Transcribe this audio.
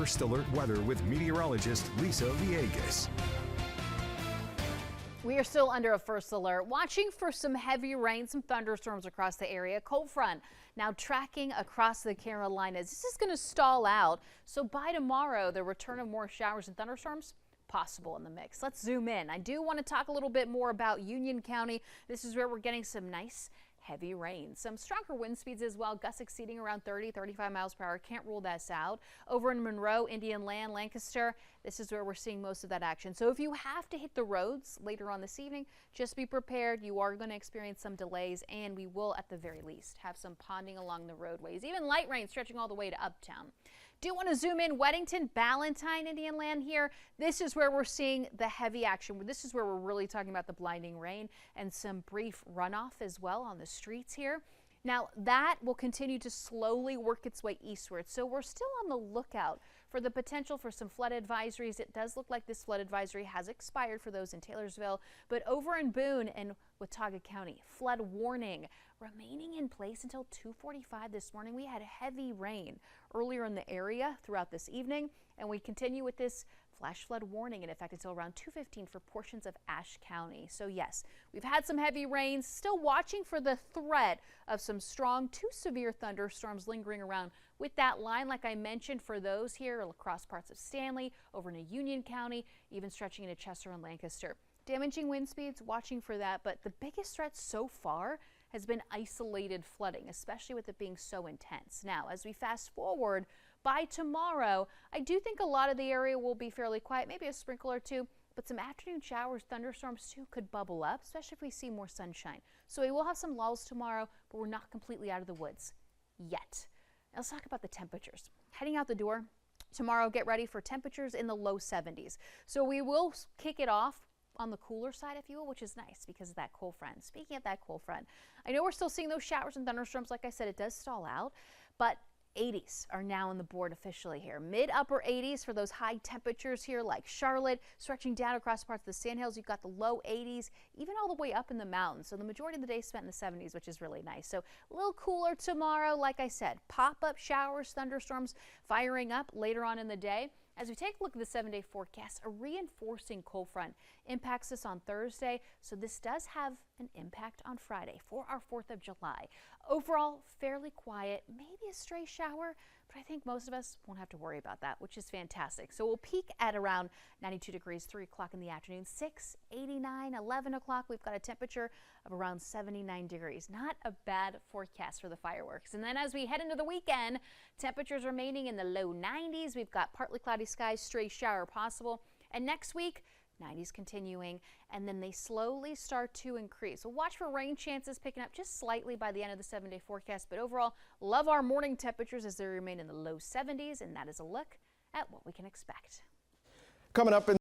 First Alert Weather with meteorologist Lisa Villegas. We are still under a first alert, watching for some heavy rain, some thunderstorms across the area. Cold front now tracking across the Carolinas. This is going to stall out, so by tomorrow, the return of more showers and thunderstorms possible in the mix. Let's zoom in. I do want to talk a little bit more about Union County. This is where we're getting some nice heavy rain. Some stronger wind speeds as well, gusts exceeding around 30-35 miles per hour. Can't rule this out. Over in Monroe, Indian Land, Lancaster, this is where we're seeing most of that action. So if you have to hit the roads later on this evening, just be prepared. You are going to experience some delays, and we will at the very least have some ponding along the roadways. Even light rain stretching all the way to Uptown. Do want to zoom in Weddington, Ballantyne, Indian Land here. This is where we're seeing the heavy action. This is where we're really talking about the blinding rain and some brief runoff as well on the streets here. Now that will continue to slowly work its way eastward. So we're still on the lookout for the potential for some flood advisories. It does look like this flood advisory has expired for those in Taylorsville, but over in Boone and Watauga County, flood warning remaining in place until 2:45 this morning. We had heavy rain earlier in the area throughout this evening, and we continue with this flash flood warning in effect until around 2:15 for portions of Ashe County. So yes, we've had some heavy rains, still watching for the threat of some strong to severe thunderstorms lingering around with that line, like I mentioned, for those here across parts of Stanley, over into Union County, even stretching into Chester and Lancaster. Damaging wind speeds, watching for that, but the biggest threat so far has been isolated flooding, especially with it being so intense. Now, as we fast forward, by tomorrow, I do think a lot of the area will be fairly quiet, maybe a sprinkle or two, but some afternoon showers, thunderstorms too could bubble up, especially if we see more sunshine. So we will have some lulls tomorrow, but we're not completely out of the woods yet. Now let's talk about the temperatures. Heading out the door tomorrow, get ready for temperatures in the low 70s. So we will kick it off on the cooler side, if you will, which is nice because of that cold front. Speaking of that cold front, I know we're still seeing those showers and thunderstorms. Like I said, it does stall out, but 80s are now on the board officially here. Mid-upper 80s for those high temperatures here like Charlotte, stretching down across parts of the Sandhills. You've got the low 80s, even all the way up in the mountains. So the majority of the day spent in the 70s, which is really nice. So a little cooler tomorrow. Like I said, pop-up showers, thunderstorms firing up later on in the day. As we take a look at the 7-day forecast, a reinforcing cold front impacts us on Thursday, so this does have an impact on Friday for our 4th of July. Overall, fairly quiet, maybe a stray shower, but I think most of us won't have to worry about that, which is fantastic. So we'll peak at around 92 degrees, 3 o'clock in the afternoon, 6, 89, 11 o'clock. We've got a temperature of around 79 degrees. Not a bad forecast for the fireworks. And then as we head into the weekend, temperatures remaining in the low 90s. We've got partly cloudy skies, stray shower possible. And next week, 90s continuing, and then they slowly start to increase. So watch for rain chances picking up just slightly by the end of the 7-day forecast, but overall, love our morning temperatures as they remain in the low 70s, and that is a look at what we can expect. Coming up in